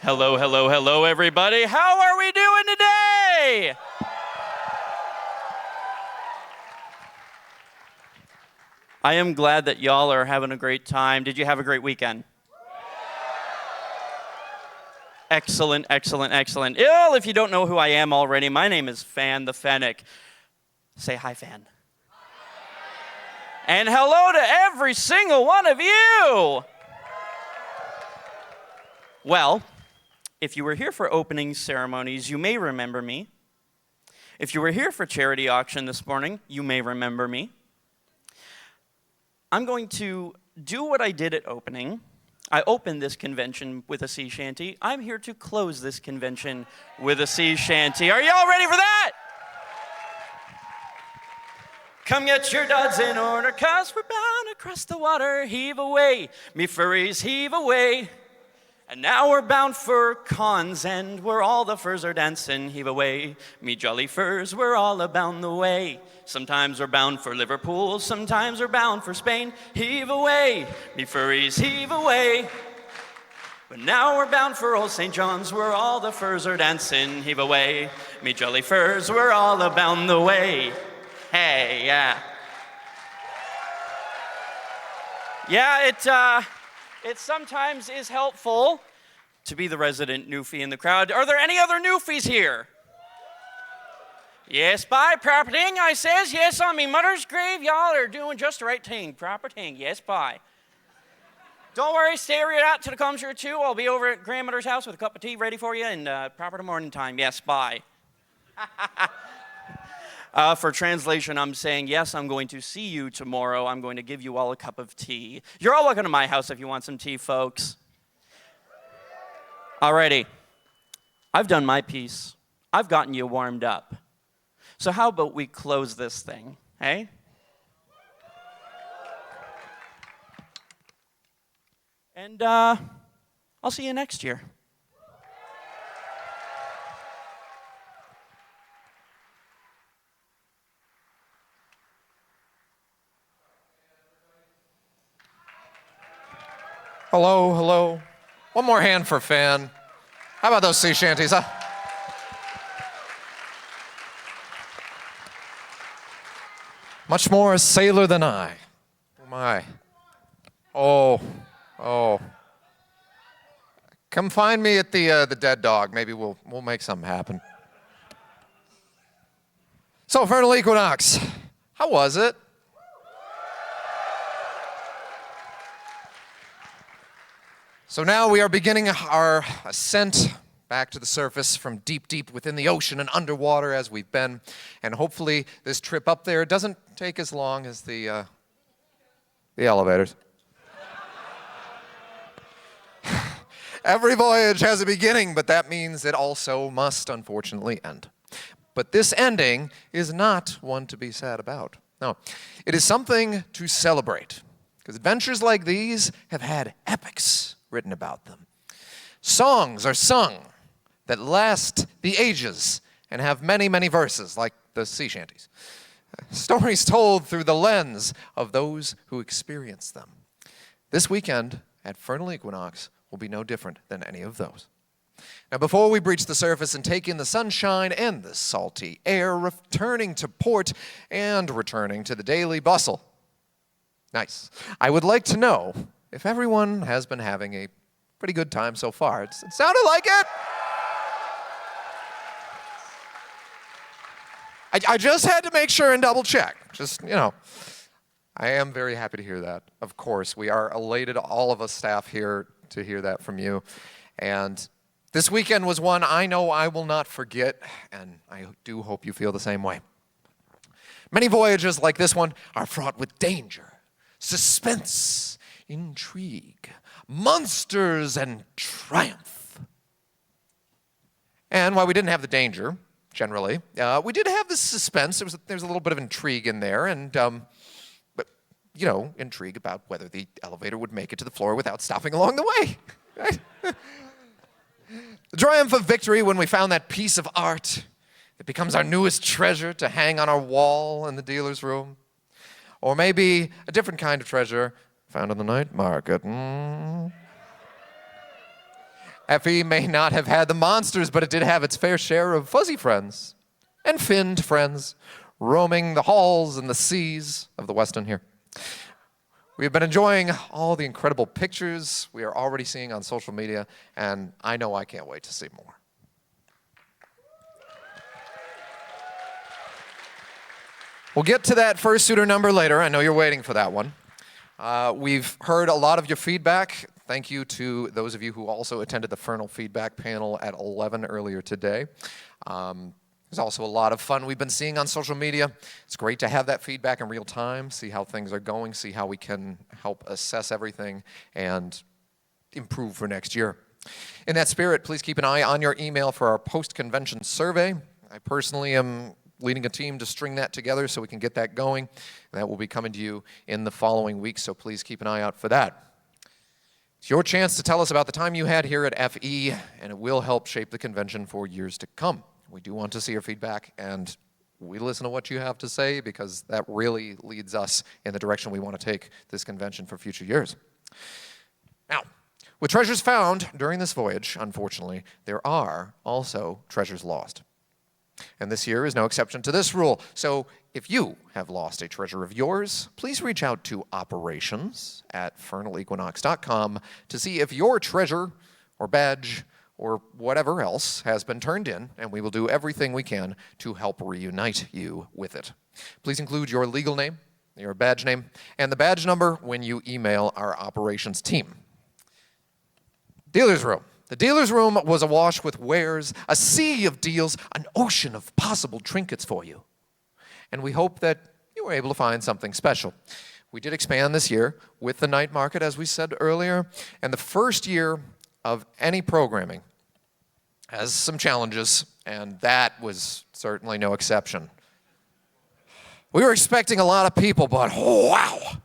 Hello, hello, hello, everybody. How are we doing today? I am glad that y'all are having a great time. Did you have a great weekend? Excellent, excellent, excellent. Well, if you don't know who I am already, my name is Phan the Fennec. Say hi, Phan. And hello to every single one of you. Well, if you were here for opening ceremonies, you may remember me. If you were here for charity auction this morning, you may remember me. I'm going to do what I did at opening. I opened this convention with a sea shanty. I'm here to close this convention with a sea shanty. Are y'all ready for that? Come get your duds in order, 'cause we're bound across the water. Heave away, me furries, heave away. And now we're bound for cons, and where all the furs are dancing, heave away. Me jolly furs, we're all abound the way. Sometimes we're bound for Liverpool, sometimes we're bound for Spain. Heave away, me furries, heave away. But now we're bound for old St. John's, where all the furs are dancing, heave away. Me jolly furs, we're all abound the way. Hey, yeah. Yeah, it sometimes is helpful to be the resident Newfie in the crowd. Are there any other Newfies here? Yes, bye, proper thing, I says. Yes, on me mother's grave, y'all are doing just the right thing. Proper thing, yes, bye. Don't worry, stay right out to the concert too. I'll be over at grandmother's house with a cup of tea ready for you and proper to morning time. Yes, bye. For translation, I'm saying, yes, I'm going to see you tomorrow. I'm going to give you all a cup of tea. You're all welcome to my house if you want some tea, folks. Alrighty. I've done my piece. I've gotten you warmed up. So how about we close this thing, hey? And I'll see you next year. Hello, hello. One more hand for Phan. How about those sea shanties, huh? Much more a sailor than I. Oh my. Oh. Come find me at the Dead Dog. Maybe we'll make something happen. So, Furnal Equinox, how was it? So now we are beginning our ascent back to the surface from deep, deep within the ocean and underwater as we've been. And hopefully this trip up there doesn't take as long as the elevators. Every voyage has a beginning, but that means it also must, unfortunately, end. But this ending is not one to be sad about. No, it is something to celebrate. Because adventures like these have had epics written about them. Songs are sung that last the ages and have many, many verses, like the sea shanties. Stories told through the lens of those who experience them. This weekend at Furnal Equinox will be no different than any of those. Now, before we breach the surface and take in the sunshine and the salty air, returning to port and returning to the daily bustle, nice. I would like to know if everyone has been having a pretty good time so far. It sounded like it. I just had to make sure and double check. Just, I am very happy to hear that. Of course, we are elated, all of us staff here, to hear that from you. And this weekend was one I know I will not forget, and I do hope you feel the same way. Many voyages like this one are fraught with danger, suspense, intrigue, monsters, and triumph. And while we didn't have the danger, generally, we did have the suspense. There was a little bit of intrigue in there, and intrigue about whether the elevator would make it to the floor without stopping along the way. Right? The triumph of victory when we found that piece of art that becomes our newest treasure to hang on our wall in the dealer's room. Or maybe a different kind of treasure found on the night market. FE may not have had the monsters, but it did have its fair share of fuzzy friends and finned friends roaming the halls and the seas of the Weston here. We have been enjoying all the incredible pictures we are already seeing on social media, and I know I can't wait to see more. We'll get to that fursuiter number later. I know you're waiting for that one. We've heard a lot of your feedback. Thank you to those of you who also attended the Furnal feedback panel at 11 earlier today. There's also a lot of fun we've been seeing on social media. It's great to have that feedback in real time, see how things are going, see how we can help assess everything and improve for next year. In that spirit, please keep an eye on your email for our post-convention survey. I personally am leading a team to string that together so we can get that going. That will be coming to you in the following weeks, so please keep an eye out for that. It's your chance to tell us about the time you had here at FE, and it will help shape the convention for years to come. We do want to see your feedback, and we listen to what you have to say because that really leads us in the direction we want to take this convention for future years. Now, with treasures found during this voyage, unfortunately, there are also treasures lost. And this year is no exception to this rule. So if you have lost a treasure of yours, please reach out to operations@furnalequinox.com to see if your treasure or badge or whatever else has been turned in, and we will do everything we can to help reunite you with it. Please include your legal name, your badge name, and the badge number when you email our operations team. Dealer's room. The dealer's room was awash with wares, a sea of deals, an ocean of possible trinkets for you. And we hope that you were able to find something special. We did expand this year with the night market, as we said earlier, and the first year of any programming has some challenges, and that was certainly no exception. We were expecting a lot of people, but wow!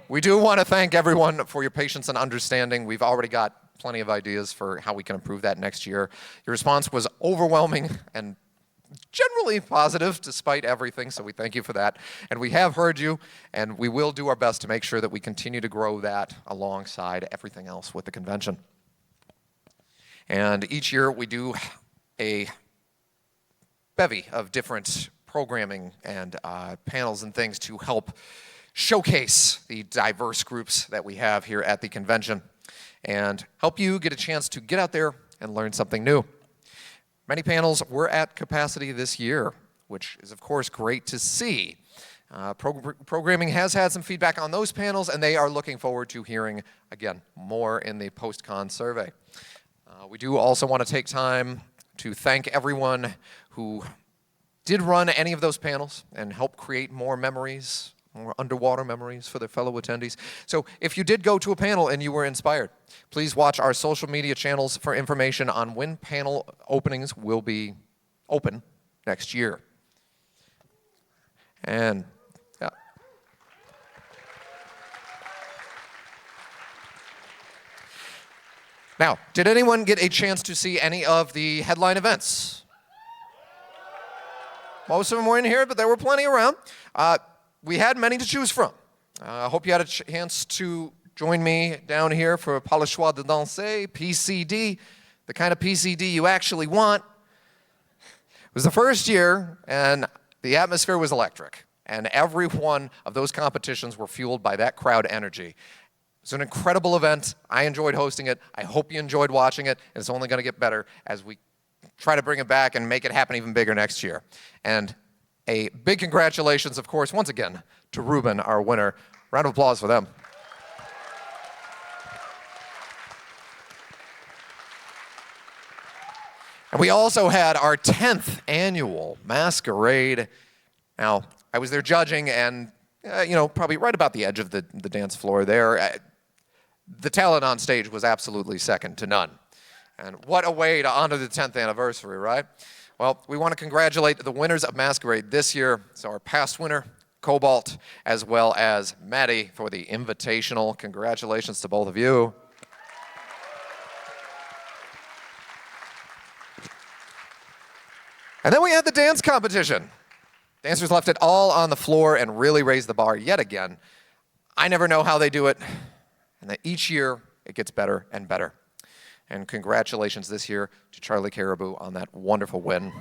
We do want to thank everyone for your patience and understanding. We've already got plenty of ideas for how we can improve that next year. Your response was overwhelming and generally positive despite everything, so we thank you for that. And we have heard you, and we will do our best to make sure that we continue to grow that alongside everything else with the convention. And each year we do a bevy of different programming and panels and things to help showcase the diverse groups that we have here at the convention and help you get a chance to get out there and learn something new. Many panels were at capacity this year, which is of course great to see. Programming has had some feedback on those panels, and they are looking forward to hearing, again, more in the post-con survey. We do also want to take time to thank everyone who did run any of those panels and help create more memories, more underwater memories for their fellow attendees. So if you did go to a panel and you were inspired, please watch our social media channels for information on when panel openings will be open next year. And yeah. Now, did anyone get a chance to see any of the headline events? Most of them were in here, but there were plenty around. We had many to choose from. I hope you had a chance to join me down here for Pas le choix de danser, PCD, the kind of PCD you actually want. It was the first year, and the atmosphere was electric. And every one of those competitions were fueled by that crowd energy. It's an incredible event. I enjoyed hosting it. I hope you enjoyed watching it. And it's only going to get better as we try to bring it back and make it happen even bigger next year. And a big congratulations, of course, once again, to Ruben, our winner. Round of applause for them. And we also had our 10th annual masquerade. Now, I was there judging, and probably right about the edge of the dance floor there. The talent on stage was absolutely second to none. And what a way to honor the 10th anniversary, right? Well, we want to congratulate the winners of Masquerade this year. So our past winner, Cobalt, as well as Maddie for the Invitational. Congratulations to both of you. And then we had the dance competition. Dancers left it all on the floor and really raised the bar yet again. I never know how they do it. And that each year it gets better and better. And congratulations this year to Charlie Caribou on that wonderful win.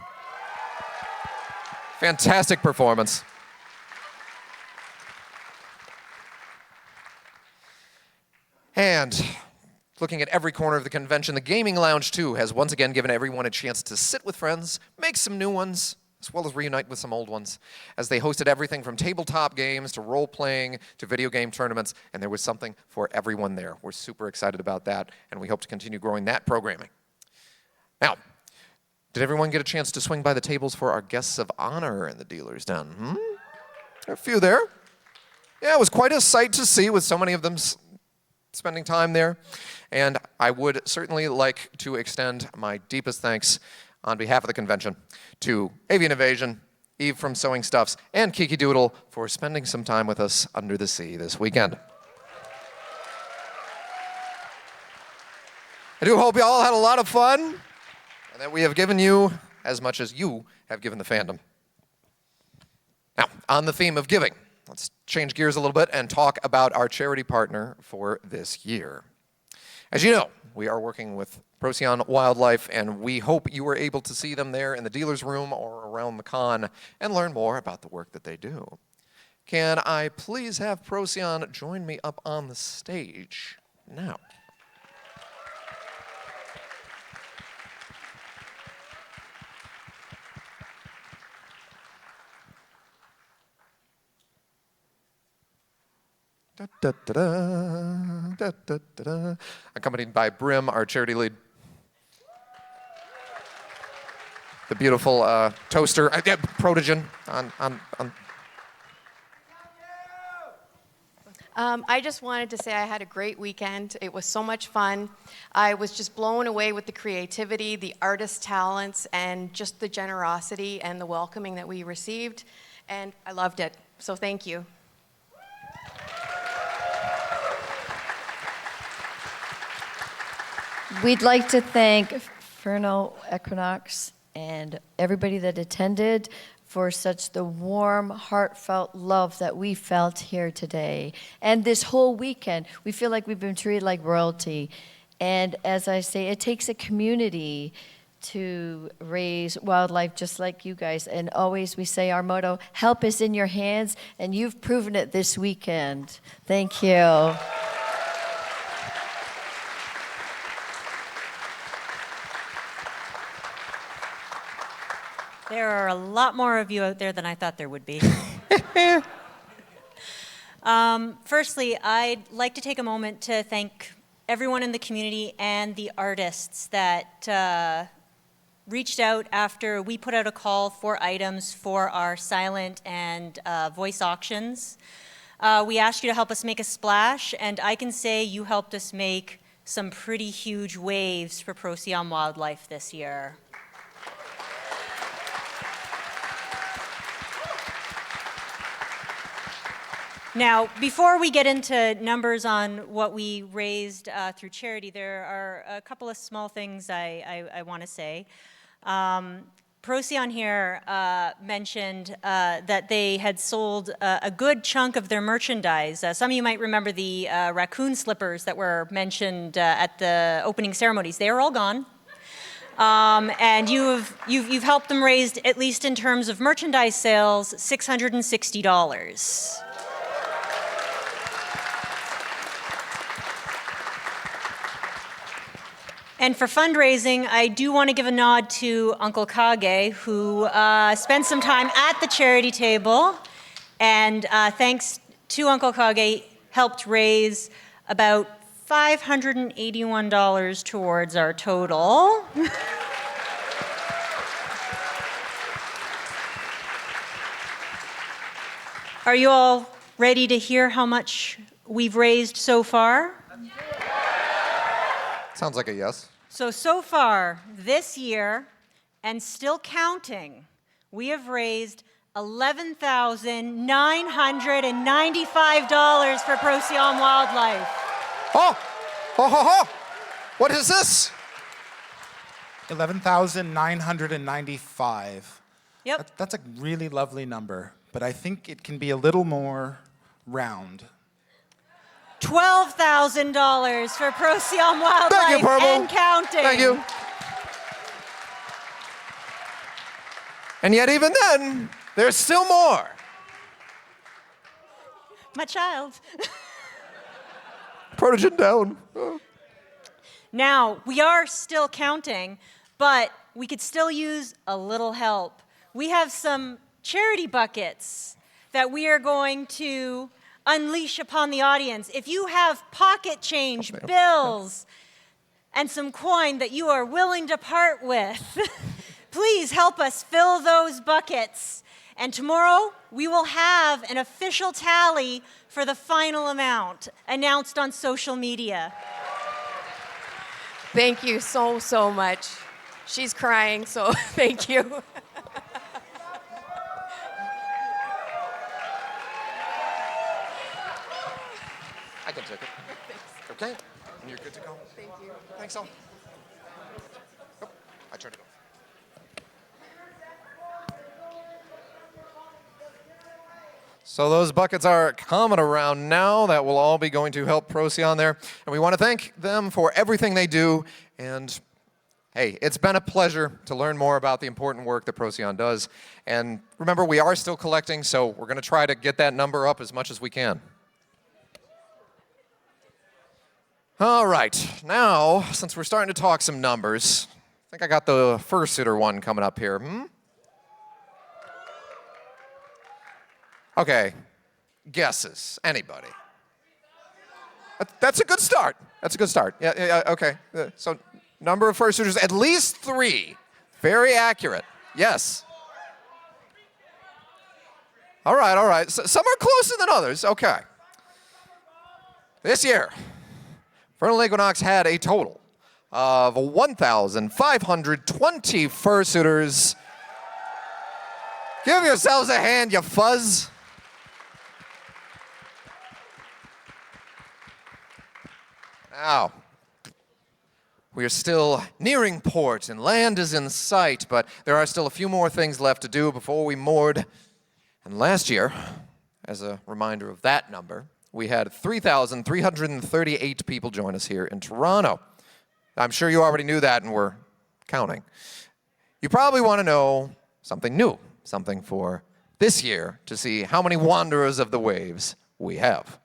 Fantastic performance. And looking at every corner of the convention, the Gaming Lounge, too, has once again given everyone a chance to sit with friends, make some new ones, as well as reunite with some old ones, as they hosted everything from tabletop games to role-playing to video game tournaments, and there was something for everyone there. We're super excited about that, and we hope to continue growing that programming. Now, did everyone get a chance to swing by the tables for our guests of honor in the dealer's den? There are a few there. Yeah, it was quite a sight to see with so many of them spending time there. And I would certainly like to extend my deepest thanks on behalf of the convention to Avian Invasion, Eve from Sewing Stuffs, and Kiki Doodle for spending some time with us under the sea this weekend. I do hope you all had a lot of fun and that we have given you as much as you have given the fandom. Now, on the theme of giving, let's change gears a little bit and talk about our charity partner for this year. As you know, we are working with Procyon Wildlife, and we hope you were able to see them there in the dealer's room or around the con and learn more about the work that they do. Can I please have Procyon join me up on the stage now? Da, da, da, da, da, da, da. Accompanied by Brim, our charity lead. The beautiful toaster, Protogen on. I just wanted to say I had a great weekend. It was so much fun. I was just blown away with the creativity, the artist talents, and just the generosity and the welcoming that we received. And I loved it. So thank you. We'd like to thank Furnal Equinox and everybody that attended for such the warm, heartfelt love that we felt here today. And this whole weekend, we feel like we've been treated like royalty. And as I say, it takes a community to raise wildlife just like you guys. And always we say our motto, help is in your hands, and you've proven it this weekend. Thank you. There are a lot more of you out there than I thought there would be. Firstly, I'd like to take a moment to thank everyone in the community and the artists that reached out after we put out a call for items for our silent and voice auctions. We asked you to help us make a splash, and I can say you helped us make some pretty huge waves for Procyon Wildlife this year. Now, before we get into numbers on what we raised through charity, there are a couple of small things I want to say. Procyon here mentioned that they had sold a good chunk of their merchandise. Some of you might remember the raccoon slippers that were mentioned at the opening ceremonies. They are all gone. And you've helped them raise, at least in terms of merchandise sales, $660. And for fundraising, I do want to give a nod to Uncle Kage, who spent some time at the charity table, and thanks to Uncle Kage, helped raise about $581 towards our total. Are you all ready to hear how much we've raised so far? Sounds like a yes. So far, this year, and still counting, we have raised $11,995 for Procyon Wildlife. Oh! Ho, ho, ho! What is this? 11,995. Yep. That's a really lovely number, but I think it can be a little more round. $12,000 for Procyon Wildlife Thank you, Purple. and counting. Thank you. And yet even then, there's still more. My child. Protogen down. Oh. Now, we are still counting, but we could still use a little help. We have some charity buckets that we are going to unleash upon the audience. If you have pocket change, bills, and some coin that you are willing to part with, please help us fill those buckets. And tomorrow, we will have an official tally for the final amount announced on social media. Thank you so, so much. She's crying, so thank you. I can take it. Okay? And you're good to go? Thank you. Thanks all. Oh, I turned it off. So those buckets are coming around now. That will all be going to help Procyon there. And we want to thank them for everything they do. And hey, it's been a pleasure to learn more about the important work that Procyon does. And remember, we are still collecting, so we're going to try to get that number up as much as we can. All right, now, since we're starting to talk some numbers, I think I got the fursuiter one coming up here. Okay, guesses, anybody? That's a good start. That's a good start. Yeah, okay. So, number of fursuiters, at least 3. Very accurate. Yes. All right. So, some are closer than others. Okay. This year, Furnal Equinox had a total of 1,520 fursuiters. Give yourselves a hand, you fuzz. Now, we are still nearing port and land is in sight, but there are still a few more things left to do before we moored. And last year, as a reminder of that number, we had 3,338 people join us here in Toronto. I'm sure you already knew that and were counting. You probably want to know something new, something for this year to see how many wanderers of the waves we have.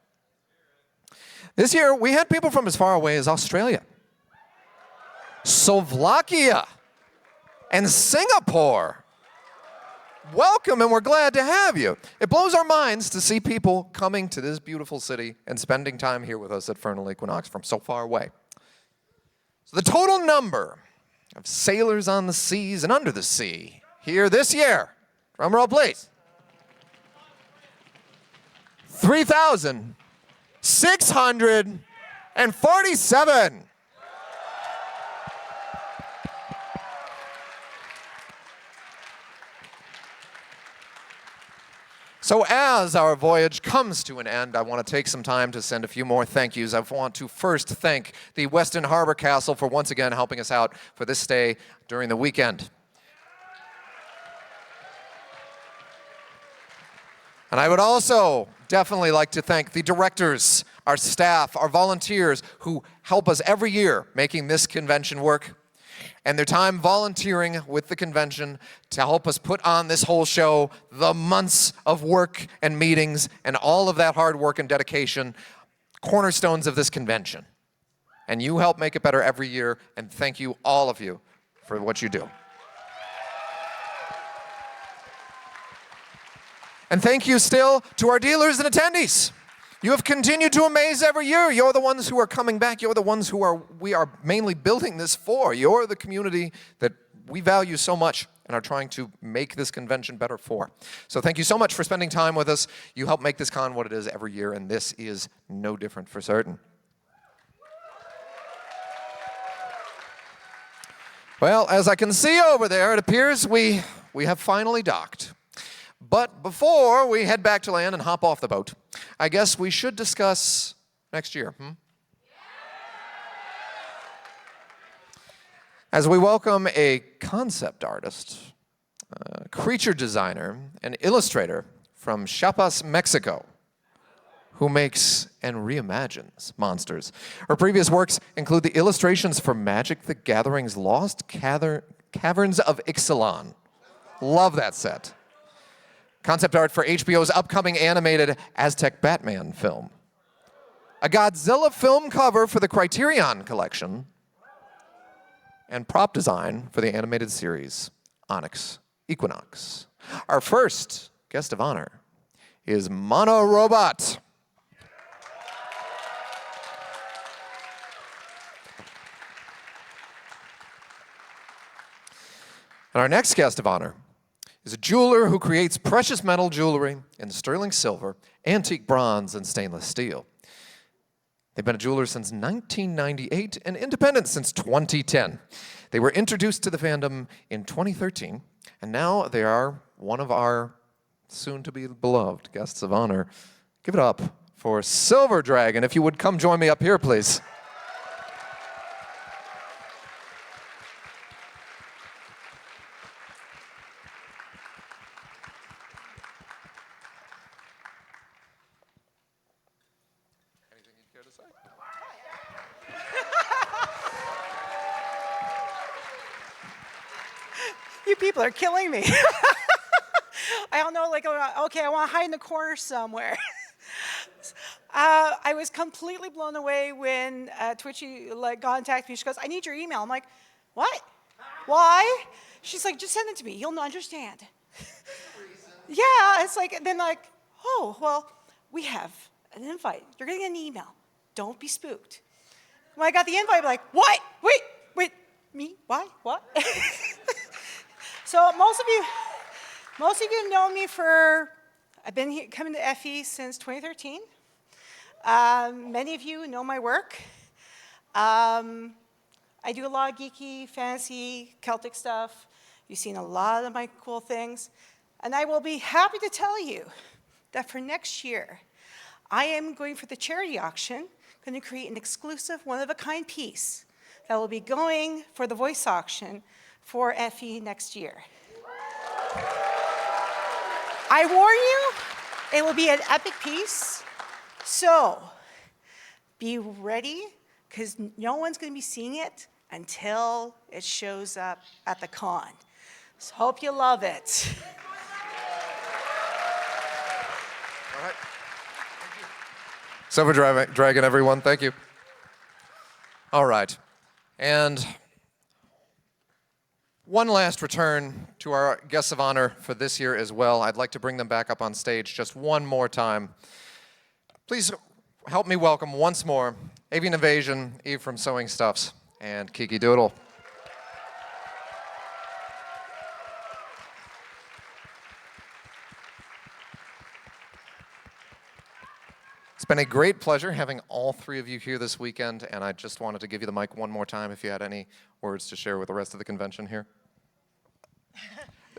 This year, we had people from as far away as Australia, Slovakia, and Singapore. Welcome, and we're glad to have you. It blows our minds to see people coming to this beautiful city and spending time here with us at Furnal Equinox from so far away. So the total number of sailors on the seas and under the sea here this year, drum roll please, 3,647. So as our voyage comes to an end, I want to take some time to send a few more thank yous. I want to first thank the Weston Harbor Castle for once again helping us out for this stay during the weekend. And I would also definitely like to thank the directors, our staff, our volunteers who help us every year making this convention work, and their time volunteering with the convention to help us put on this whole show, the months of work and meetings and all of that hard work and dedication, cornerstones of this convention. And you help make it better every year, and thank you, all of you, for what you do. And thank you still to our dealers and attendees. You have continued to amaze every year. You're the ones who are coming back. You're the ones who we are mainly building this for. You're the community that we value so much and are trying to make this convention better for. So thank you so much for spending time with us. You help make this con what it is every year, and this is no different for certain. Well, as I can see over there, it appears we have finally docked. But before we head back to land and hop off the boat, I guess we should discuss next year. As we welcome a concept artist, a creature designer, and illustrator from Chiapas, Mexico, who makes and reimagines monsters. Her previous works include the illustrations for Magic the Gathering's Lost Caverns of Ixalan. Love that set. Concept art for HBO's upcoming animated Aztec Batman film. A Godzilla film cover for the Criterion Collection. And prop design for the animated series Onyx Equinox. Our first guest of honor is Mono Robot. And our next guest of honor is a jeweler who creates precious metal jewelry in sterling silver, antique bronze, and stainless steel. They've been a jeweler since 1998 and independent since 2010. They were introduced to the fandom in 2013, and now they are one of our soon-to-be beloved guests of honor. Give it up for Silver Dragon. If you would come join me up here, please. Anything you'd care to say? You people are killing me. I don't know, like, okay, I want to hide in the corner somewhere. I was completely blown away when Twitchy contacted me. She goes, I need your email. I'm like, what? Why? She's like, just send it to me. You'll understand. Yeah, it's like, then like, oh, well, we have an invite. You're getting an email. Don't be spooked. When I got the invite, I'm like, what? Wait, me? Why? What? So most of you know me for, I've been here, coming to FE since 2013. Many of you know my work. I do a lot of geeky, fantasy, Celtic stuff. You've seen a lot of my cool things. And I will be happy to tell you that for next year, I am going for the charity auction, going to create an exclusive, one-of-a-kind piece that will be going for the voice auction for FE next year. I warn you, it will be an epic piece. So be ready, because no one's going to be seeing it until it shows up at the con. So hope you love it. All right. Thank you. Silver Dragon, everyone. Thank you. All right. And one last return to our guests of honor for this year as well. I'd like to bring them back up on stage just one more time. Please help me welcome once more Avian Invasion, Eve from Sewing Stuffs, and Kiki Doodle. It's been a great pleasure having all three of you here this weekend, and I just wanted to give you the mic one more time if you had any words to share with the rest of the convention here.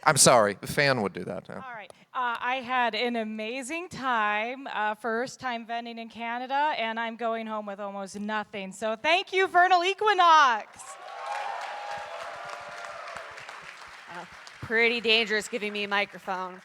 I'm sorry, Phan would do that. Yeah. All right. I had an amazing time, first time vending in Canada, and I'm going home with almost nothing. So thank you, Furnal Equinox. Pretty dangerous giving me a microphone.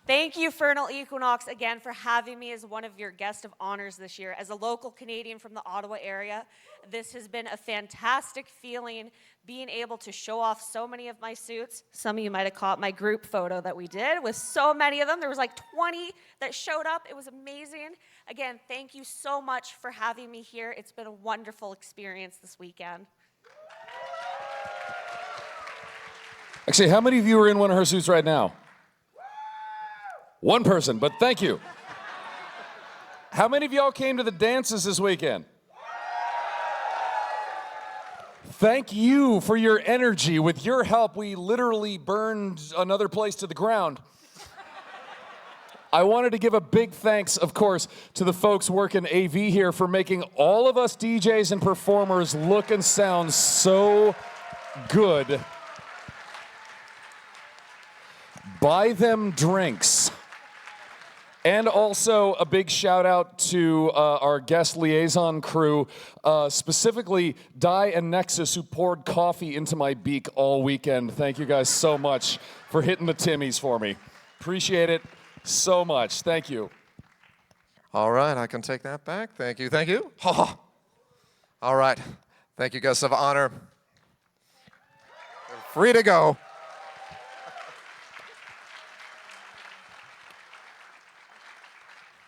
Thank you, Furnal Equinox, again for having me as one of your guest of honors this year. As a local Canadian from the Ottawa area, this has been a fantastic feeling, being able to show off so many of my suits. Some of you might have caught my group photo that we did with so many of them. There was like 20 that showed up. It was amazing. Again, thank you so much for having me here. It's been a wonderful experience this weekend. Actually, how many of you are in one of her suits right now? One person, but thank you. How many of y'all came to the dances this weekend? Thank you for your energy. With your help, we literally burned another place to the ground. I wanted to give a big thanks, of course, to the folks working AV here for making all of us DJs and performers look and sound so good. Buy them drinks. And also a big shout out to our guest liaison crew, specifically Di and Nexus, who poured coffee into my beak all weekend. Thank you guys so much for hitting the Timmies for me. Appreciate it so much. Thank you. All right, I can take that back. Thank you, thank you. Oh. All right, thank you, guests of honor. You're free to go.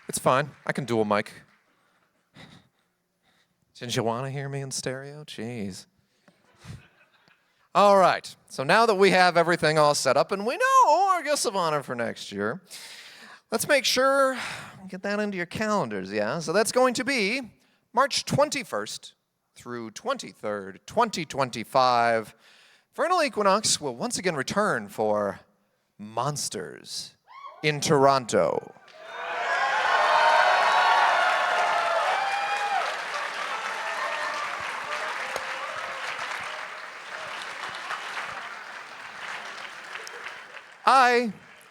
It's fine, I can dual mic. Didn't you want to hear me in stereo? Jeez. All right, so now that we have everything all set up and we know our guests of honor for next year, let's make sure we get that into your calendars, yeah? So that's going to be March 21st through 23rd, 2025. Furnal Equinox will once again return for Monsters in Toronto.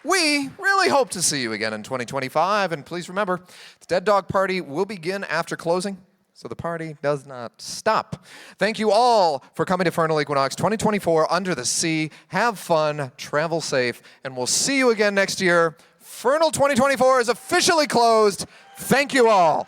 We really hope to see you again in 2025, and please remember, the Dead Dog Party will begin after closing, so the party does not stop. Thank you all for coming to Furnal Equinox 2024 Under the Sea. Have fun, travel safe, and we'll see you again next year. Furnal 2024 is officially closed. Thank you all.